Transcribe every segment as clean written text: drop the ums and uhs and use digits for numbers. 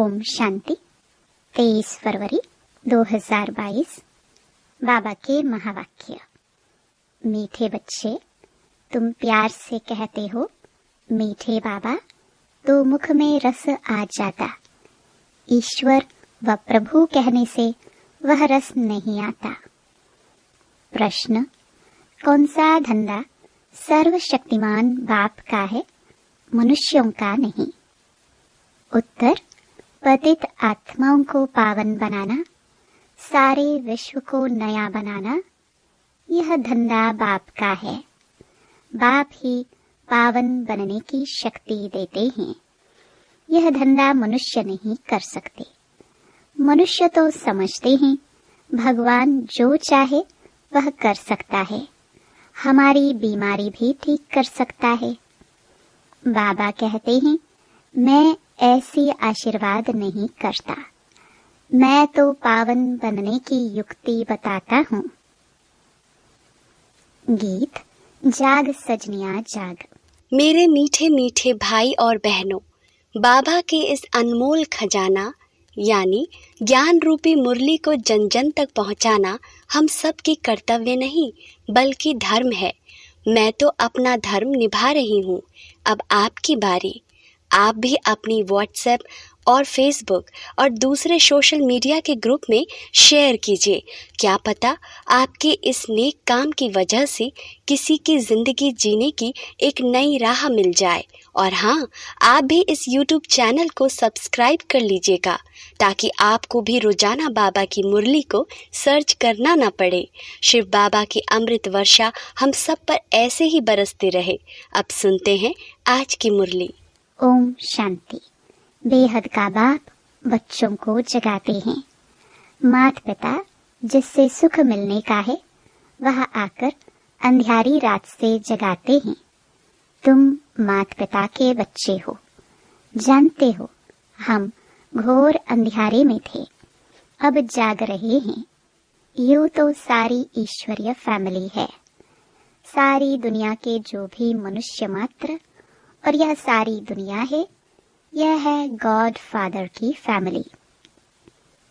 ओम शांति। 23 फरवरी 2022। बाबा के महावाक्य। मीठे बच्चे, तुम प्यार से कहते हो मीठे बाबा, तो मुख में रस आ जाता। ईश्वर व प्रभु कहने से वह रस नहीं आता। प्रश्न, कौन सा धंधा सर्वशक्तिमान बाप का है, मनुष्यों का नहीं? उत्तर, पतित आत्माओं को पावन बनाना, सारे विश्व को नया बनाना, यह धंधा बाप का है। बाप ही पावन बनने की शक्ति देते हैं। यह धंधा मनुष्य नहीं कर सकते। मनुष्य तो समझते हैं भगवान जो चाहे वह कर सकता है, हमारी बीमारी भी ठीक कर सकता है। बाबा कहते हैं, मैं ऐसी आशीर्वाद नहीं करता, मैं तो पावन बनने की युक्ति बताता हूँ। गीत जाग सजनिया जाग। मेरे मीठे मीठे भाई और बहनों, बाबा के इस अनमोल खजाना यानी ज्ञान रूपी मुरली को जन जन तक पहुंचाना हम सब की कर्तव्य नहीं बल्कि धर्म है। मैं तो अपना धर्म निभा रही हूँ, अब आपकी बारी। आप भी अपनी व्हाट्सएप और फेसबुक और दूसरे सोशल मीडिया के ग्रुप में शेयर कीजिए। क्या पता आपके इस नेक काम की वजह से किसी की ज़िंदगी जीने की एक नई राह मिल जाए। और हाँ, आप भी इस YouTube चैनल को सब्सक्राइब कर लीजिएगा ताकि आपको भी रोजाना बाबा की मुरली को सर्च करना ना पड़े। शिव बाबा की अमृत वर्षा हम सब पर ऐसे ही बरसते रहे। अब सुनते हैं आज की मुरली। ओम शांति। बेहद का बाप बच्चों को जगाते हैं। माता पिता जिससे सुख मिलने का है वह आकर अंधियारी रात से जगाते हैं। तुम माता पिता के बच्चे हो, जानते हो हम घोर अंधियारे में थे, अब जाग रहे हैं। यूं तो सारी ईश्वरीय फैमिली है। सारी दुनिया के जो भी मनुष्य मात्र और यह सारी दुनिया है, यह है गॉड फादर की फैमिली।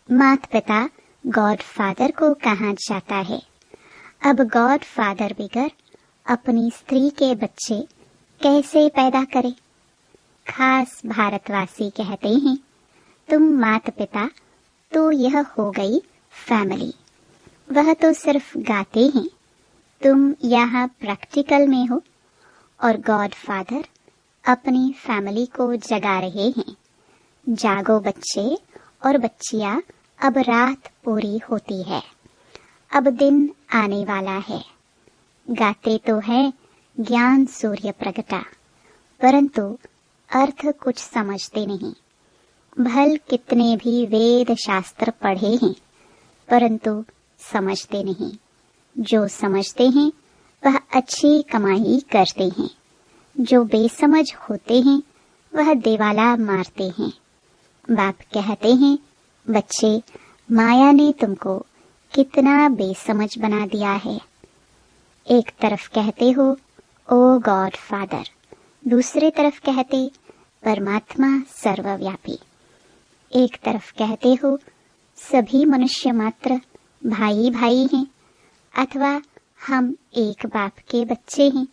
माता पिता गॉड फादर को कहाँ जाता है? अब गॉड फादर बिगर अपनी स्त्री के बच्चे कैसे पैदा करे? खास भारतवासी कहते हैं, तुम माता पिता तो यह हो गई फैमिली। वह तो सिर्फ गाते हैं, तुम यहाँ प्रैक्टिकल में हो। और गॉड फादर अपनी फैमिली को जगा रहे हैं। जागो बच्चे और बच्चियां, अब रात पूरी होती है, अब दिन आने वाला है। गाते तो है ज्ञान सूर्य प्रगटा, परंतु अर्थ कुछ समझते नहीं। भल कितने भी वेद शास्त्र पढ़े हैं, परंतु समझते नहीं। जो समझते हैं वह अच्छी कमाई करते हैं, जो बेसमझ होते हैं वह देवाला मारते हैं। बाप कहते हैं, बच्चे, माया ने तुमको कितना बेसमझ बना दिया है। एक तरफ कहते हो ओ गॉड फादर, दूसरे तरफ कहते परमात्मा सर्वव्यापी। एक तरफ कहते हो सभी मनुष्य मात्र भाई भाई हैं, अथवा हम एक बाप के बच्चे हैं।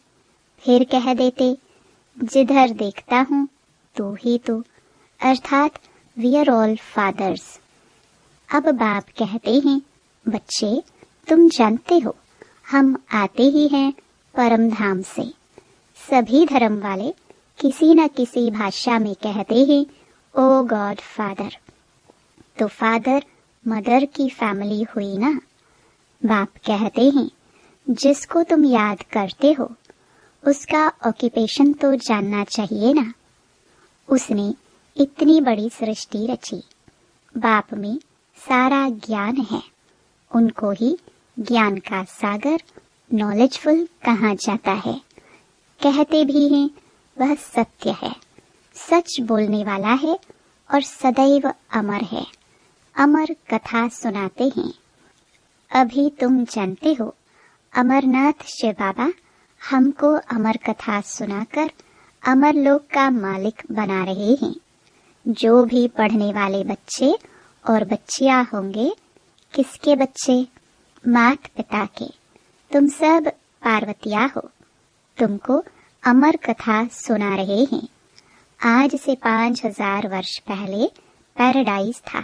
फिर कह देते जिधर देखता हूँ तू ही तू, अर्थात वी आर ऑल फादर्स। अब बाप कहते हैं, बच्चे तुम जानते हो हम आते ही हैं परम धाम से। सभी धर्म वाले किसी न किसी भाषा में कहते हैं ओ गॉड फादर। तो फादर मदर की फैमिली हुई ना। बाप कहते हैं, जिसको तुम याद करते हो उसका ऑक्यूपेशन तो जानना चाहिए ना। उसने इतनी बड़ी सृष्टि रची, बाप में सारा ज्ञान है। उनको ही ज्ञान का सागर नॉलेजफुल कहा जाता है। कहते भी हैं वह सत्य है, सच बोलने वाला है और सदैव अमर है। अमर कथा सुनाते हैं। अभी तुम जानते हो अमरनाथ शिव बाबा हमको अमर कथा सुनाकर अमर लोक का मालिक बना रहे हैं। जो भी पढ़ने वाले बच्चे और बच्चियां होंगे, किसके बच्चे? मात पिता के। तुम सब पार्वतिया हो। तुमको अमर कथा सुना रहे हैं। आज से 5000 वर्ष पहले पैराडाइज था।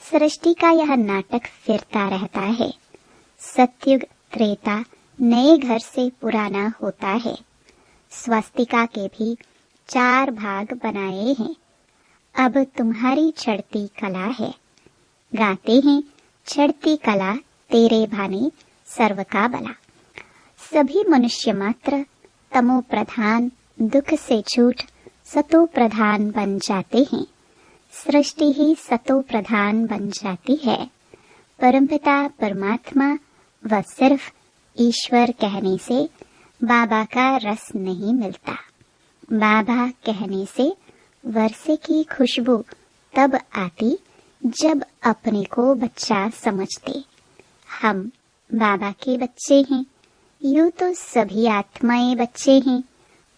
सृष्टि का यह नाटक फिरता रहता है। सतयुग त्रेता नए घर से पुराना होता है। स्वस्तिका के भी 4 भाग बनाए हैं। अब तुम्हारी चढ़ती कला है। गाते हैं, चढ़ती कला तेरे भाने सर्व का भला। सभी मनुष्य मात्र तमो प्रधान, दुख से छूट सतो प्रधान बन जाते हैं। सृष्टि ही सतो प्रधान बन जाती है। परमपिता परमात्मा व सिर्फ ईश्वर कहने से बाबा का रस नहीं मिलता। बाबा कहने से वर्षे की खुशबू तब आती जब अपने को बच्चा समझते। हम बाबा के बच्चे हैं। यूं तो सभी आत्माएं बच्चे हैं,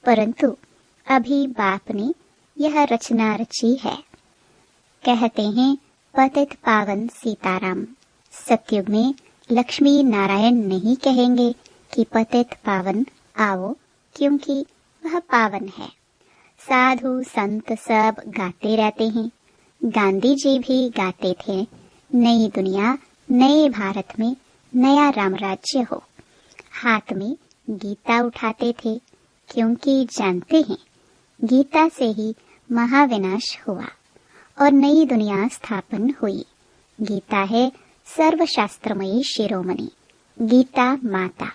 परंतु अभी बाप ने यह रचना रची है। कहते हैं पतित पावन सीताराम। सतयुग में लक्ष्मी नारायण नहीं कहेंगे कि पतित पावन आओ, क्योंकि वह पावन है। साधु संत सब गाते रहते हैं। गांधी जी भी गाते थे, नई दुनिया नए भारत में नया रामराज्य हो। हाथ में गीता उठाते थे, क्योंकि जानते हैं गीता से ही महाविनाश हुआ और नई दुनिया स्थापन हुई। गीता है सर्वशास्त्रमयी शिरोमणि, गीता माता।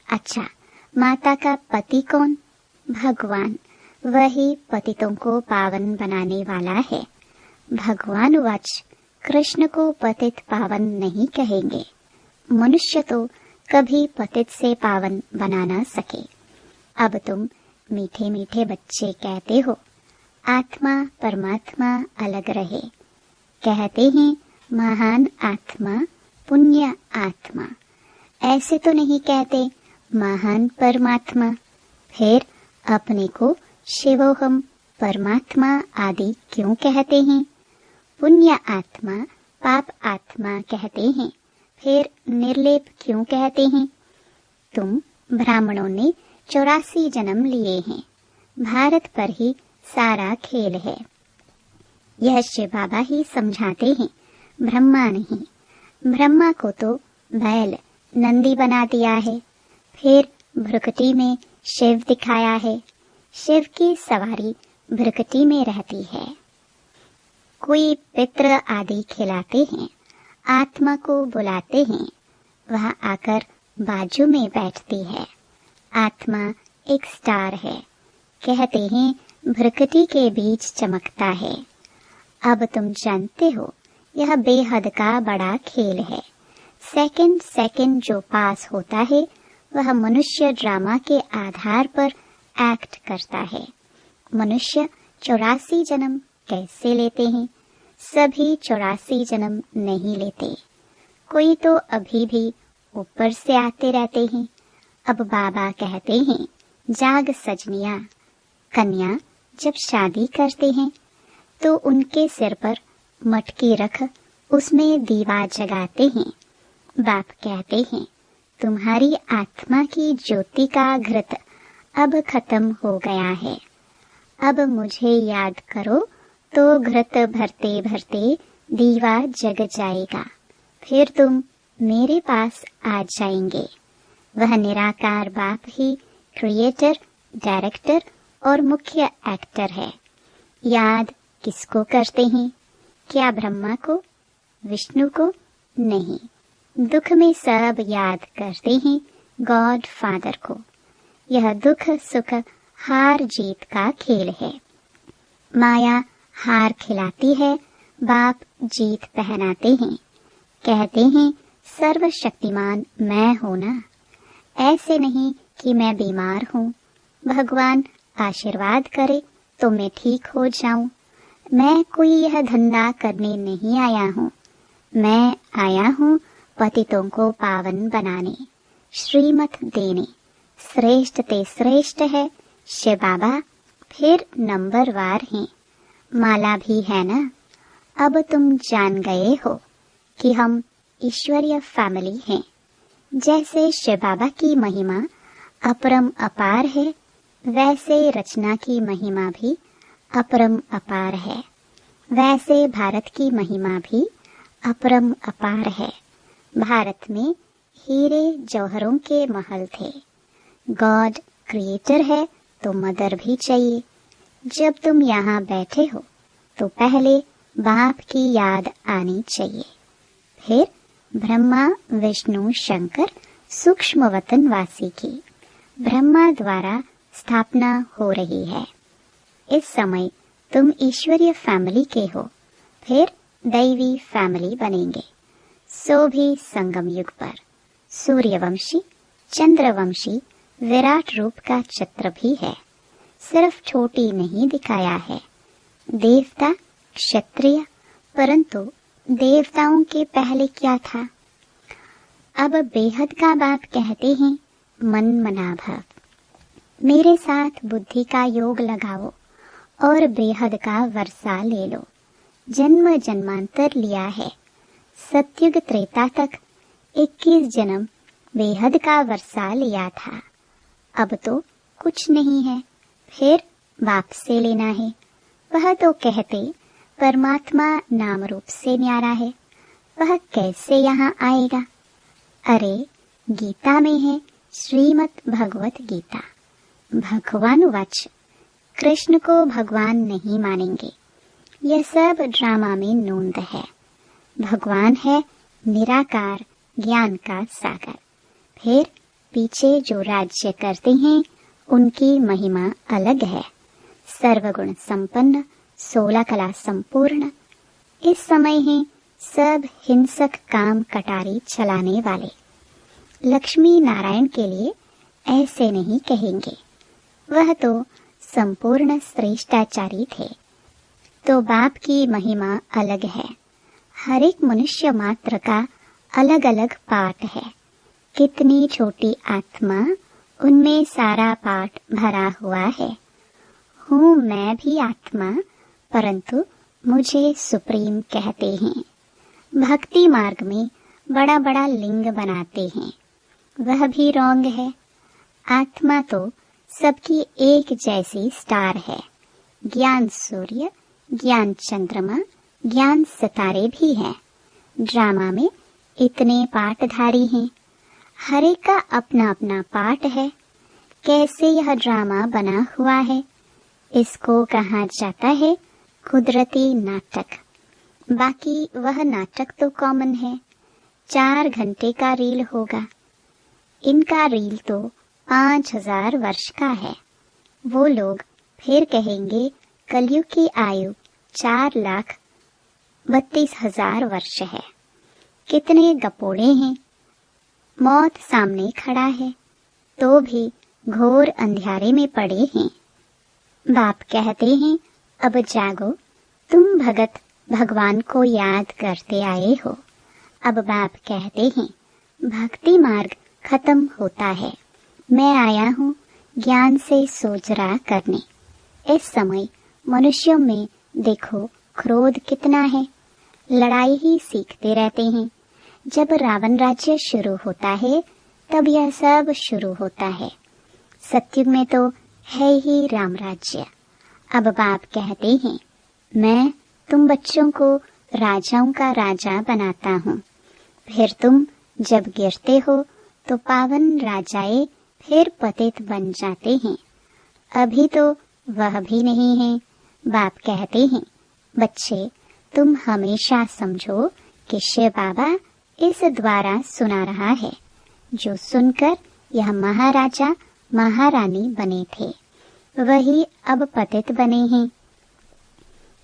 अच्छा, माता का पति कौन? भगवान। वही पतितों को पावन बनाने वाला है। भगवान वाच कृष्ण को पतित पावन नहीं कहेंगे। मनुष्य तो कभी पतित से पावन बना ना सके। अब तुम मीठे मीठे बच्चे कहते हो आत्मा परमात्मा अलग रहे। कहते हैं महान आत्मा, पुण्य आत्मा। ऐसे तो नहीं कहते महान परमात्मा। फिर अपने को शिवोहम परमात्मा आदि क्यों कहते हैं? पुण्य आत्मा पाप आत्मा कहते हैं। फिर निर्लेप क्यों कहते हैं? तुम ब्राह्मणों ने 84 जन्म लिए हैं। भारत पर ही सारा खेल है। यह शिव बाबा ही समझाते हैं, ब्रह्मा नहीं। ब्रह्मा को तो बैल नंदी बना दिया है, फिर भ्रुकुटी में शिव दिखाया है। शिव की सवारी भ्रुकुटी में रहती है। कोई पितृ आदि खिलाते हैं, आत्मा को बुलाते हैं, वह आकर बाजू में बैठती है। आत्मा एक स्टार है। कहते हैं भ्रुकुटी के बीच चमकता है। अब तुम जानते हो यह बेहद का बड़ा खेल है। सेकंड सेकंड जो पास होता है वह मनुष्य ड्रामा के आधार पर एक्ट करता है। मनुष्य 84 जन्म कैसे लेते हैं? सभी 84 जन्म नहीं लेते। कोई तो अभी भी ऊपर से आते रहते हैं। अब बाबा कहते हैं जाग सजनिया। कन्या जब शादी करते हैं तो उनके सिर पर मटकी रख उसमें दीवा जगाते हैं। बाप कहते हैं तुम्हारी आत्मा की ज्योति का घृत अब खत्म हो गया है। अब मुझे याद करो तो घृत भरते भरते दीवा जग जाएगा। फिर तुम मेरे पास आ जाएंगे। वह निराकार बाप ही क्रिएटर, डायरेक्टर और मुख्य एक्टर है। याद किसको करते हैं? क्या ब्रह्मा को, विष्णु को? नहीं, दुख में सब याद करते हैं गॉड फादर को। यह दुख सुख हार जीत का खेल है। माया हार खिलाती है, बाप जीत पहनाते हैं। कहते हैं सर्वशक्तिमान मैं हूं ना। ऐसे नहीं कि मैं बीमार हूँ, भगवान आशीर्वाद करे तो मैं ठीक हो जाऊं। मैं कोई यह धंधा करने नहीं आया हूँ। मैं आया हूँ पतितों को पावन बनाने, श्रीमत देने। श्रेष्ठ ते श्रेष्ठ है शिव बाबा, फिर नंबरवार हैं। माला भी है ना। अब तुम जान गए हो कि हम ईश्वरीय फैमिली हैं। जैसे शिव बाबा की महिमा अपरम अपार है, वैसे रचना की महिमा भी अपरम अपार है। वैसे भारत की महिमा भी अपरम अपार है। भारत में हीरे जौहरों के महल थे। गॉड क्रिएटर है तो मदर भी चाहिए। जब तुम यहाँ बैठे हो तो पहले बाप की याद आनी चाहिए, फिर ब्रह्मा विष्णु शंकर सूक्ष्म वतन वासी की ब्रह्मा द्वारा स्थापना हो रही है। इस समय तुम ईश्वरीय फैमिली के हो, फिर दैवी फैमिली बनेंगे। सो भी संगम युग पर सूर्यवंशी चंद्रवंशी विराट रूप का चित्र भी है। सिर्फ छोटी नहीं दिखाया है। देवता क्षत्रिय, परंतु देवताओं के पहले क्या था। अब बेहद का बाप कहते हैं, मन मना भव, मेरे साथ बुद्धि का योग लगाओ और बेहद का वर्षा ले लो। जन्म जन्मांतर लिया है, सतयुग त्रेता तक 21 जन्म बेहद का वर्षा लिया था। अब तो कुछ नहीं है, फिर बाप से लेना है। वह तो कहते परमात्मा नाम रूप से न्यारा है, वह कैसे यहाँ आएगा। अरे गीता में है, श्रीमद् भगवत गीता, भगवान वाच, कृष्ण को भगवान नहीं मानेंगे। यह सब ड्रामा में नोंद है। भगवान है निराकार ज्ञान का सागर। फिर पीछे जो राज्य करते हैं उनकी महिमा अलग है। सर्वगुण संपन्न, 16 कला संपूर्ण। इस समय है सब हिंसक काम कटारी चलाने वाले। लक्ष्मी नारायण के लिए ऐसे नहीं कहेंगे, वह तो संपूर्ण श्रेष्ठाचारी थे। तो बाप की महिमा अलग है। हर एक मनुष्य मात्र का अलग अलग पाठ है। कितनी छोटी आत्मा, उनमें सारा पाठ भरा हुआ है। हूँ मैं भी आत्मा, परंतु मुझे सुप्रीम कहते हैं। भक्ति मार्ग में बड़ा बड़ा लिंग बनाते हैं, वह भी रॉन्ग है। आत्मा तो सबकी एक जैसी स्टार है। ज्ञान सूर्य, ज्ञान चंद्रमा, ज्ञान सितारे भी हैं। ड्रामा में इतने पाठधारी हैं, हर एक का अपना अपना पाठ है। कैसे यह ड्रामा बना हुआ है, इसको कहा जाता है कुदरती नाटक। बाकी वह नाटक तो कॉमन है। 4 घंटे का रील होगा, इनका रील तो 5000 वर्ष का है। वो लोग फिर कहेंगे कलयुग की आयु 4,32,000 वर्ष है। कितने गपोड़े हैं। मौत सामने खड़ा है तो भी घोर अंधियारे में पड़े हैं। बाप कहते हैं अब जागो, तुम भगत भगवान को याद करते आए हो। अब बाप कहते हैं भक्ति मार्ग खत्म होता है, मैं आया हूँ ज्ञान से सोचरा करने। इस समय मनुष्यों में देखो क्रोध कितना है, लड़ाई ही सीखते रहते हैं। जब रावण राज्य शुरू होता है तब यह सब शुरू होता है। सतयुग में तो है ही राम राज्य। अब बाप कहते हैं मैं तुम बच्चों को राजाओं का राजा बनाता हूँ। फिर तुम जब गिरते हो तो पावन राजाए फिर पतित बन जाते हैं। अभी तो वह भी नहीं है। बाप कहते हैं बच्चे तुम हमेशा समझो कि शिव बाबा इस द्वारा सुना रहा है, जो सुनकर यह महाराजा महारानी बने थे वही अब पतित बने हैं।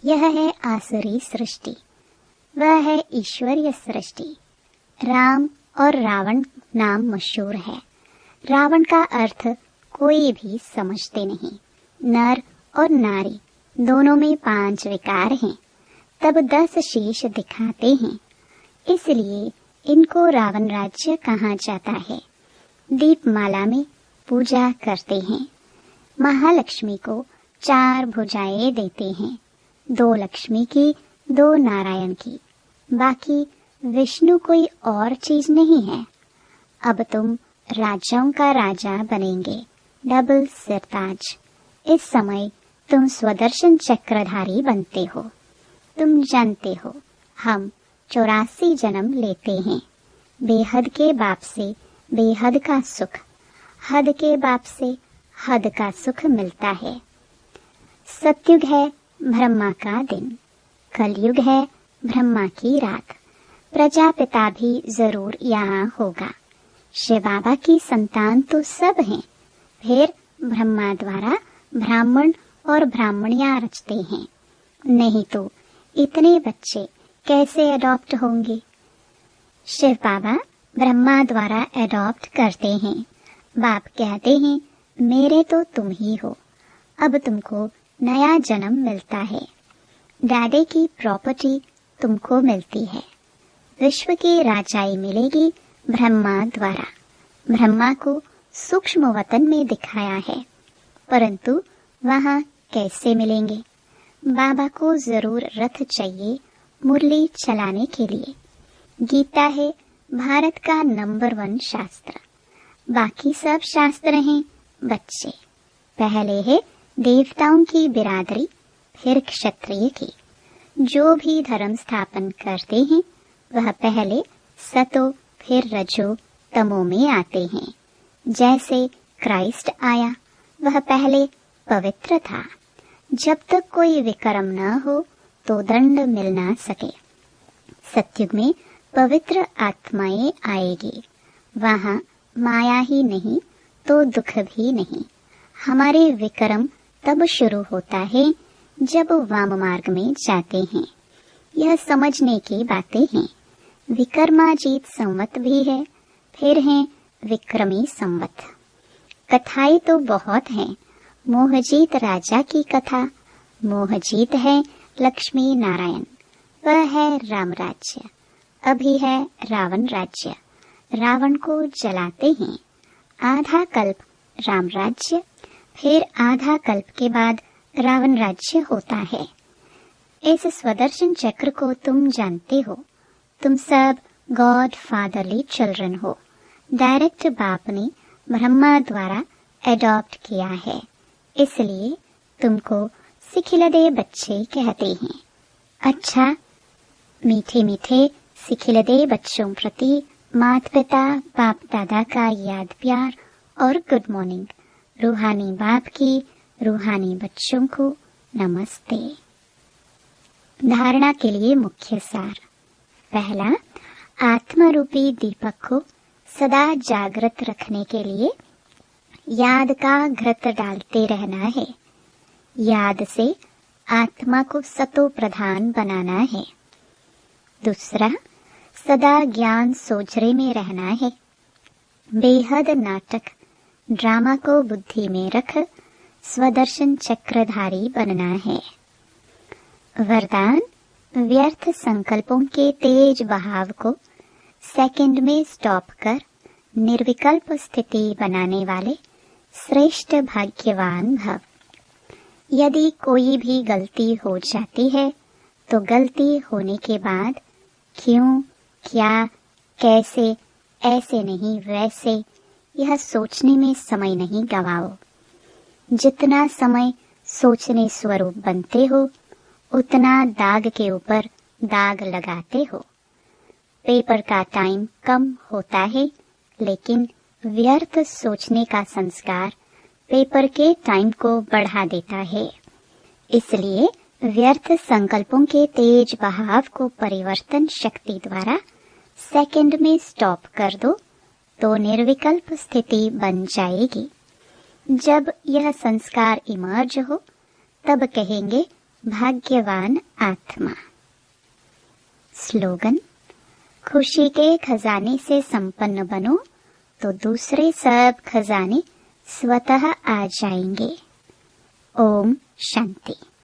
यह है आसुरी सृष्टि, वह है ईश्वरीय सृष्टि। राम और रावण नाम मशहूर है। रावण का अर्थ कोई भी समझते नहीं। नर और नारी दोनों में 5 विकार हैं, तब 10 शीश दिखाते हैं, इसलिए इनको रावण राज्य कहा जाता है। दीपमाला में पूजा करते हैं। महालक्ष्मी को 4 भुजाएं देते हैं। 2 लक्ष्मी की, 2 नारायण की, बाकी विष्णु कोई और चीज नहीं है। अब तुम राजाओं का राजा बनेंगे, डबल सिरताज। इस समय तुम स्वदर्शन चक्रधारी बनते हो। तुम जानते हो हम 84 जन्म लेते हैं। बेहद के बाप से बेहद का सुख, हद के बाप से हद का सुख मिलता है। सतयुग है ब्रह्मा का दिन, कलयुग है ब्रह्मा की रात। प्रजापिता भी जरूर यहाँ होगा। शिव बाबा की संतान तो सब हैं, फिर ब्रह्मा द्वारा ब्राह्मण और ब्राह्मणियां रचते हैं, नहीं तो इतने बच्चे कैसे अडॉप्ट होंगे। शिव बाबा ब्रह्मा द्वारा अडॉप्ट करते हैं। बाप कहते हैं मेरे तो तुम ही हो, अब तुमको नया जन्म मिलता है। डैडी की प्रॉपर्टी तुमको मिलती है। विश्व की राजाई मिलेगी ब्रह्मा द्वारा। ब्रह्मा को सूक्ष्म वतन में दिखाया है, परंतु वहाँ कैसे मिलेंगे। बाबा को जरूर रथ चाहिए मुरली चलाने के लिए। गीता है भारत का नंबर 1 शास्त्र, बाकी सब शास्त्र हैं बच्चे। पहले है देवताओं की बिरादरी, फिर क्षत्रिय की। जो भी धर्म स्थापन करते हैं वह पहले सतो फिर रजो तमो में आते हैं। जैसे क्राइस्ट आया, वह पहले पवित्र था। जब तक कोई विक्रम न हो तो दंड मिल ना सके। सतयुग में पवित्र आत्माएं आएगी। वहाँ माया ही नहीं तो दुख भी नहीं। हमारे विक्रम तब शुरू होता है जब वाम मार्ग में जाते हैं। यह समझने की बातें हैं। विक्रमाजीत संवत भी है, फिर है विक्रमी संवत। कथाएं तो बहुत हैं। मोहजीत राजा की कथा। मोहजीत है लक्ष्मी नारायण, वह है राम राज्य। अभी है रावण राज्य। रावण को जलाते हैं। आधा कल्प राम राज्य, फिर आधा कल्प के बाद रावण राज्य होता है। इस स्वदर्शन चक्र को तुम जानते हो। तुम सब गॉड फादरली चिल्ड्रन हो। डायरेक्ट बाप ने ब्रह्मा द्वारा एडॉप्ट किया है, इसलिए तुमको सिखिलदे बच्चे कहते हैं। अच्छा, मीठे मीठे सिखिलदे बच्चों प्रति माता पिता बाप दादा का याद प्यार और गुड मॉर्निंग। रूहानी बाप की रूहानी बच्चों को नमस्ते। धारणा के लिए मुख्य सार। पहला, आत्मा रूपी दीपक को सदा जागृत रखने के लिए याद का घृत डालते रहना है। याद से आत्मा को सतो प्रधान बनाना है। दूसरा, सदा ज्ञान सोचरे में रहना है। बेहद नाटक ड्रामा को बुद्धि में रख स्वदर्शन चक्रधारी बनना है। वरदान, व्यर्थ संकल्पों के तेज बहाव को सेकंड में स्टॉप कर निर्विकल्प स्थिति बनाने वाले श्रेष्ठ भाग्यवान भव। यदि कोई भी गलती हो जाती है तो गलती होने के बाद क्यों, क्या, कैसे, ऐसे नहीं वैसे, यह सोचने में समय नहीं गवाओ। जितना समय सोचने स्वरूप बनते हो उतना दाग के ऊपर दाग लगाते हो। पेपर का टाइम कम होता है, लेकिन व्यर्थ सोचने का संस्कार पेपर के टाइम को बढ़ा देता है। इसलिए व्यर्थ संकल्पों के तेज बहाव को परिवर्तन शक्ति द्वारा सेकंड में स्टॉप कर दो तो निर्विकल्प स्थिति बन जाएगी। जब यह संस्कार इमर्ज हो तब कहेंगे भाग्यवान आत्मा। स्लोगन, खुशी के खजाने से संपन्न बनो तो दूसरे सब खजाने स्वतः आ जाएंगे। ओम शांति।